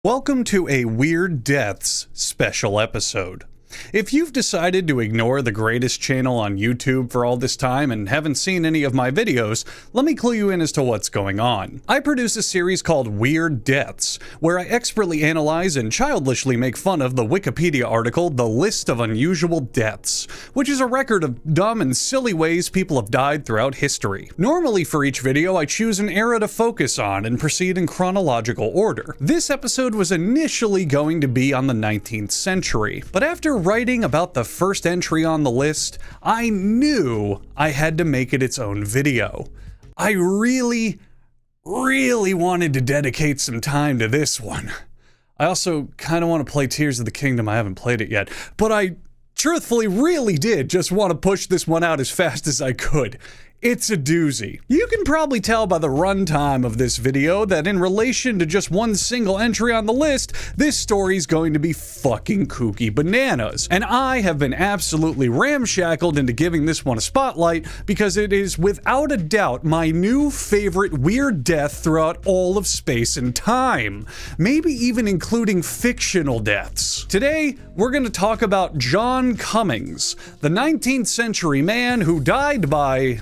Welcome to a Weird Deaths special episode. If you've decided to ignore the greatest channel on YouTube for all this time and haven't seen any of my videos, let me clue you in as to what's going on. I produce a series called Weird Deaths, where I expertly analyze and childishly make fun of the Wikipedia article The List of Unusual Deaths, which is a record of dumb and silly ways people have died throughout history. Normally for each video I choose an era to focus on and proceed in chronological order. This episode was initially going to be on the 19th century, but after writing about the first entry on the list, I knew I had to make it its own video. I really wanted to dedicate some time to this one. I also kind of want to play Tears of the Kingdom. I haven't played it yet, but I truthfully really did just want to push this one out as fast as I could. It's a doozy. You can probably tell by the runtime of this video that in relation to just one single entry on the list, this story's going to be fucking kooky bananas. And I have been absolutely ramshackled into giving this one a spotlight because it is without a doubt my new favorite weird death throughout all of space and time. Maybe even including fictional deaths. Today, we're going to talk about John Cummings, the 19th century man who died by...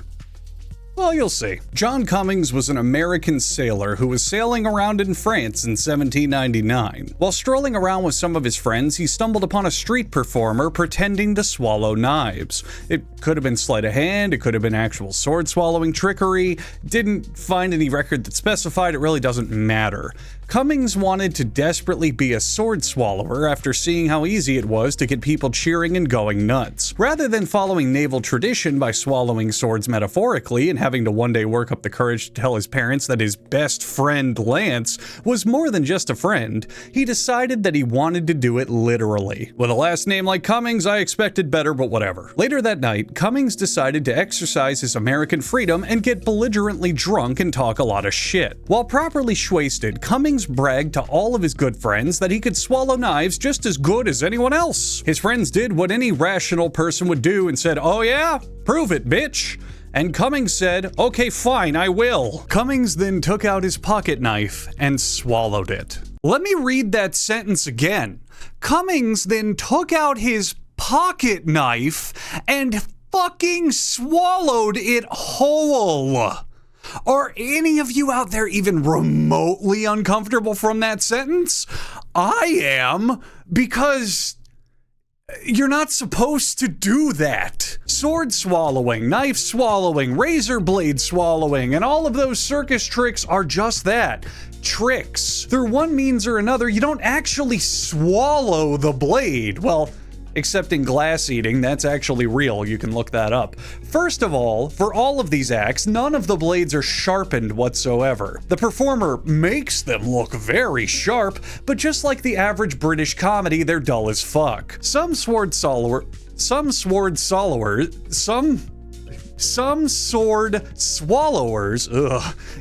well, you'll see. John Cummings was an American sailor who was sailing around in France in 1799. While strolling around with some of his friends, he stumbled upon a street performer pretending to swallow knives. It could have been sleight of hand, it could have been actual sword swallowing trickery. Didn't find any record that specified, it really doesn't matter. Cummings wanted to desperately be a sword swallower after seeing how easy it was to get people cheering and going nuts. Rather than following naval tradition by swallowing swords metaphorically and having to one day work up the courage to tell his parents that his best friend Lance was more than just a friend, he decided that he wanted to do it literally. With a last name like Cummings, I expected better, but whatever. Later that night, Cummings decided to exercise his American freedom and get belligerently drunk and talk a lot of shit. While properly shwasted, Cummings bragged to all of his good friends that he could swallow knives just as good as anyone else. His friends did what any rational person would do and said, "Oh yeah? Prove it, bitch." And Cummings said, "Okay, fine, I will." Cummings then took out his pocket knife and swallowed it. Let me read that sentence again. Cummings then took out his pocket knife and fucking swallowed it whole. Are any of you out there even remotely uncomfortable from that sentence? I am, because you're not supposed to do that. Sword swallowing, knife swallowing, razor blade swallowing, and all of those circus tricks are just that. Tricks. Through one means or another, you don't actually swallow the blade. Well, except in glass eating, that's actually real, you can look that up. First of all, for all of these acts, none of the blades are sharpened whatsoever. The performer makes them look very sharp, but just like the average British comedy, they're dull as fuck. Some sword swallowers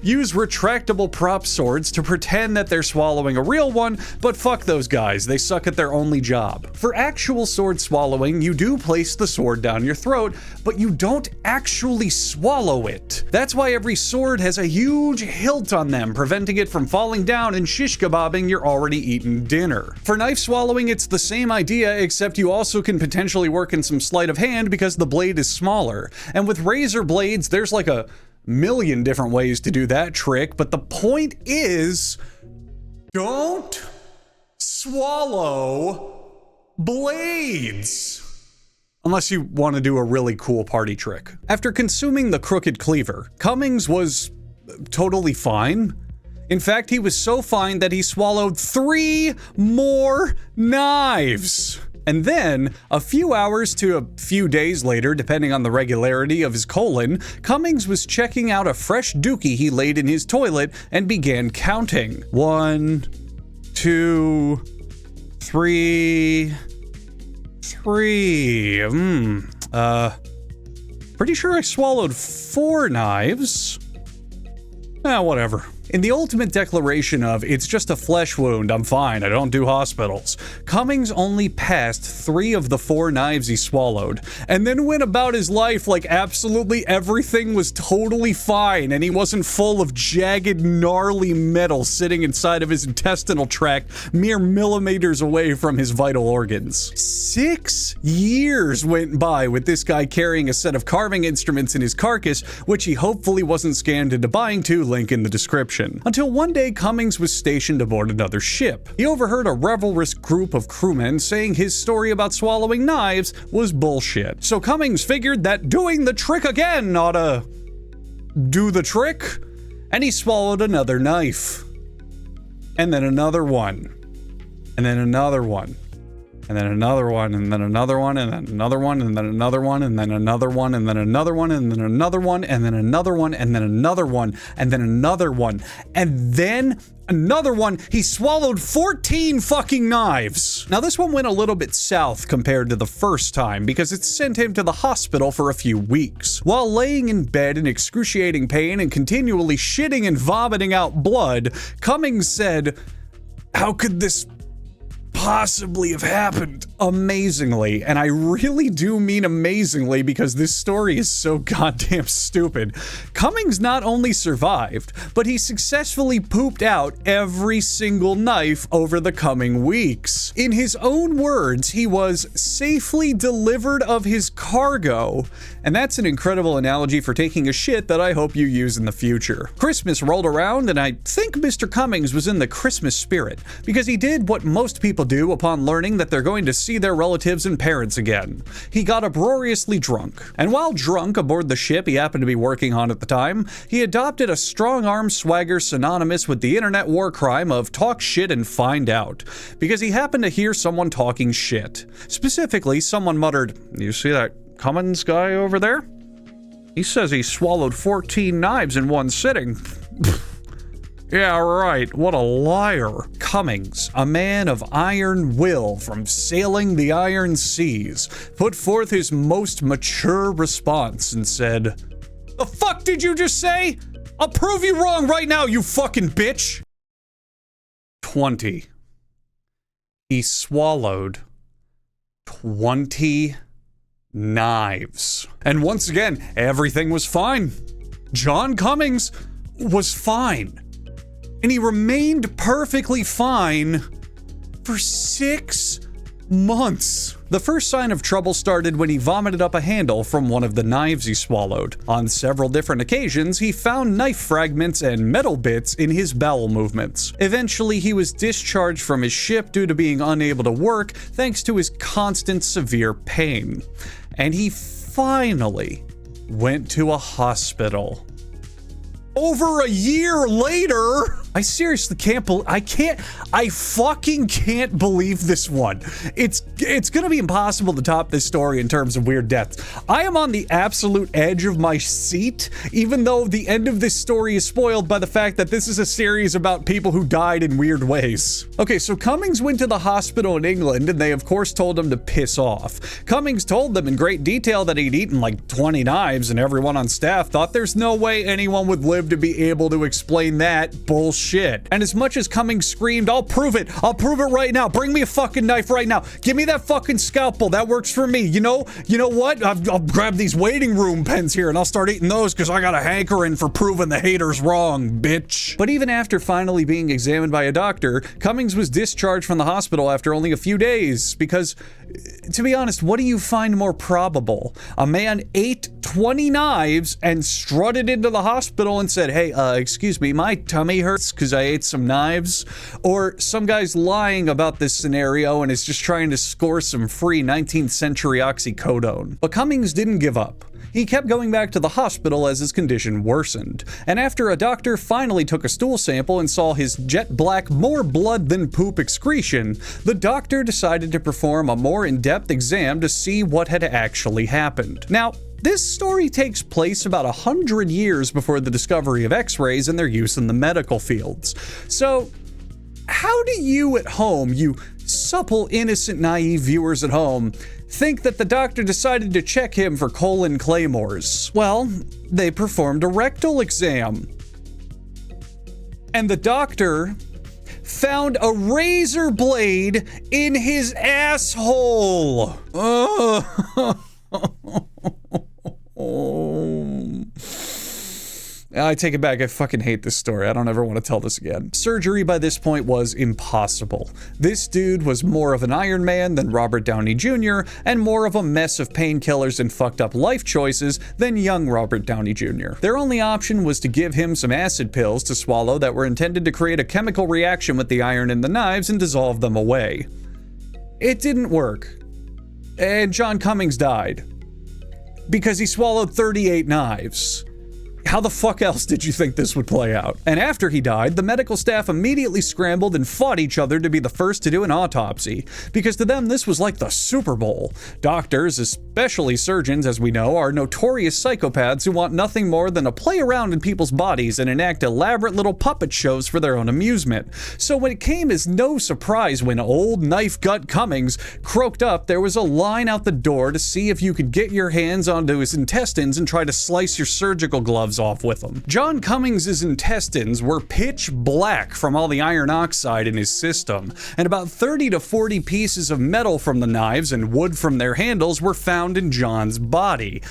use retractable prop swords to pretend that they're swallowing a real one, but fuck those guys, they suck at their only job. For actual sword swallowing, you do place the sword down your throat, but you don't actually swallow it. That's why every sword has a huge hilt on them, preventing it from falling down and shish kebabbing your already eaten dinner. For knife swallowing, it's the same idea, except you also can potentially work in some sleight of hand because the blade is smaller. And with razor blades, there's like a million different ways to do that trick, but the point is, don't swallow blades. Unless you want to do a really cool party trick. After consuming the crooked cleaver, Cummings was totally fine. In fact, he was so fine that he swallowed 3 more knives. And then, a few hours to a few days later, depending on the regularity of his colon, Cummings was checking out a fresh dookie he laid in his toilet and began counting. 1, 2, 3... pretty sure I swallowed 4 knives. Whatever. In the ultimate declaration of, it's just a flesh wound, I'm fine, I don't do hospitals, Cummings only passed 3 of the 4 knives he swallowed, and then went about his life like absolutely everything was totally fine and he wasn't full of jagged, gnarly metal sitting inside of his intestinal tract mere millimeters away from his vital organs. 6 years went by with this guy carrying a set of carving instruments in his carcass, which he hopefully wasn't scammed into buying to, link in the description. Until one day Cummings was stationed aboard another ship. He overheard a revelrous group of crewmen saying his story about swallowing knives was bullshit. So Cummings figured that doing the trick again oughta do the trick, and he swallowed another knife. And then another one. And then another one. And then another one, and then another one, and then another one, and then another one, and then another one, and then another one, and then another one, and then another one, and then another one, and then another one, and then another one. He swallowed 14 fucking knives. Now this one went a little bit south compared to the first time because it sent him to the hospital for a few weeks. While laying in bed in excruciating pain and continually shitting and vomiting out blood, Cummings said, "How could this possibly have happened?" Amazingly, and I really do mean amazingly because this story is so goddamn stupid. Cummings not only survived, but he successfully pooped out every single knife over the coming weeks. In his own words, he was safely delivered of his cargo, and that's an incredible analogy for taking a shit that I hope you use in the future. Christmas rolled around, and I think Mr. Cummings was in the Christmas spirit because he did what most people do upon learning that they're going to see their relatives and parents again. He got uproariously drunk, and while drunk aboard the ship he happened to be working on at the time, he adopted a strong-arm swagger synonymous with the internet war crime of talk shit and find out, because he happened to hear someone talking shit. Specifically, someone muttered, "You see that Cummings guy over there? He says he swallowed 14 knives in one sitting." Yeah, right. What a liar. Cummings, a man of iron will from sailing the iron seas, put forth his most mature response and said, "The fuck did you just say? I'll prove you wrong right now, you fucking bitch." 20. He swallowed 20 knives. And once again, everything was fine. John Cummings was fine. And he remained perfectly fine for 6 months. The first sign of trouble started when he vomited up a handle from one of the knives he swallowed. On several different occasions, he found knife fragments and metal bits in his bowel movements. Eventually, he was discharged from his ship due to being unable to work thanks to his constant severe pain. And he finally went to a hospital. Over a year later, I seriously can't believe, I fucking can't believe this one. It's gonna be impossible to top this story in terms of weird deaths. I am on the absolute edge of my seat, even though the end of this story is spoiled by the fact that this is a series about people who died in weird ways. Okay, so Cummings went to the hospital in England, and they of course told him to piss off. Cummings told them in great detail that he'd eaten like 20 knives, and everyone on staff thought there's no way anyone would live to be able to explain that bullshit. And as much as Cummings screamed, "I'll prove it right now, bring me a fucking knife right now, give me that fucking scalpel, that works for me, you know what, I'll grab these waiting room pens here and I'll start eating those because I got a hankering for proving the haters wrong, bitch." But even after finally being examined by a doctor, Cummings was discharged from the hospital after only a few days because, to be honest, what do you find more probable? A man ate 20 knives and strutted into the hospital and said, "Hey, excuse me, my tummy hurts because I ate some knives," or some guy's lying about this scenario and is just trying to score some free 19th century oxycodone. But Cummings didn't give up. He kept going back to the hospital as his condition worsened, and after a doctor finally took a stool sample and saw his jet black, more blood than poop excretion, the doctor decided to perform a more in-depth exam to see what had actually happened. Now, this story takes place about 100 years before the discovery of X-rays and their use in the medical fields. So, how do you at home, you supple, innocent, naive viewers at home, think that the doctor decided to check him for colon claymores? Well, they performed a rectal exam. And the doctor found a razor blade in his asshole. I take it back. I fucking hate this story. I don't ever want to tell this again. Surgery by this point was impossible. This dude was more of an Iron Man than Robert Downey Jr. and more of a mess of painkillers and fucked up life choices than young Robert Downey Jr. Their only option was to give him some acid pills to swallow that were intended to create a chemical reaction with the iron in the knives and dissolve them away. It didn't work. And John Cummings died because he swallowed 38 knives. How the fuck else did you think this would play out? And after he died, the medical staff immediately scrambled and fought each other to be the first to do an autopsy, because to them this was like the Super Bowl. Doctors, especially surgeons as we know, are notorious psychopaths who want nothing more than to play around in people's bodies and enact elaborate little puppet shows for their own amusement. So when it came as no surprise when old Knife Gut Cummings croaked up, there was a line out the door to see if you could get your hands onto his intestines and try to slice your surgical gloves off with them. John Cummings' intestines were pitch black from all the iron oxide in his system, and about 30 to 40 pieces of metal from the knives and wood from their handles were found in John's body.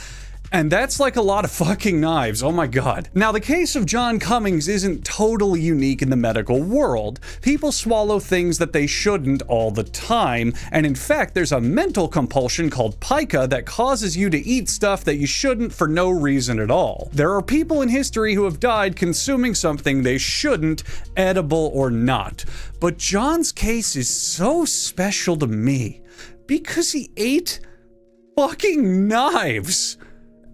And that's like a lot of fucking knives, oh my god. Now, the case of John Cummings isn't totally unique in the medical world. People swallow things that they shouldn't all the time, and in fact, there's a mental compulsion called pica that causes you to eat stuff that you shouldn't for no reason at all. There are people in history who have died consuming something they shouldn't, edible or not. But John's case is so special to me because he ate fucking knives.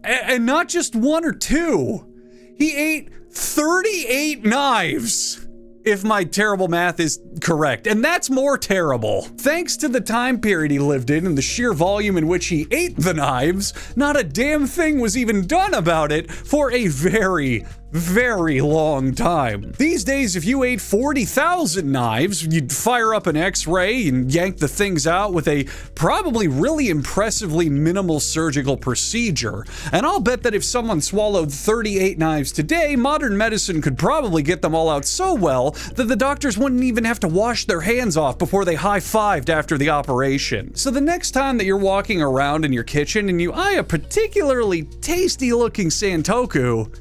And not just one or two. He ate 38 knives, if my terrible math is correct, and that's more terrible. Thanks to the time period he lived in and the sheer volume in which he ate the knives, not a damn thing was even done about it for a very, very long time. These days, if you ate 40,000 knives, you'd fire up an X-ray and yank the things out with a probably really impressively minimal surgical procedure. And I'll bet that if someone swallowed 38 knives today, modern medicine could probably get them all out so well that the doctors wouldn't even have to wash their hands off before they high-fived after the operation. So the next time that you're walking around in your kitchen and you eye a particularly tasty-looking Santoku,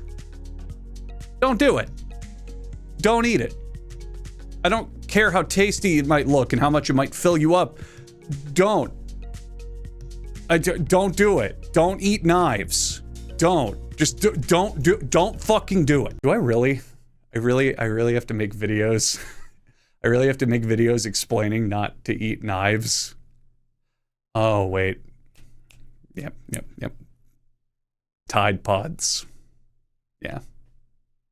don't do it. Don't eat it. I don't care how tasty it might look and how much it might fill you up. Don't. Don't do it. Don't eat knives. Don't. Just don't fucking do it. Do I really have to make videos. I really have to make videos explaining not to eat knives. Oh, wait. Yep. Tide Pods. Yeah.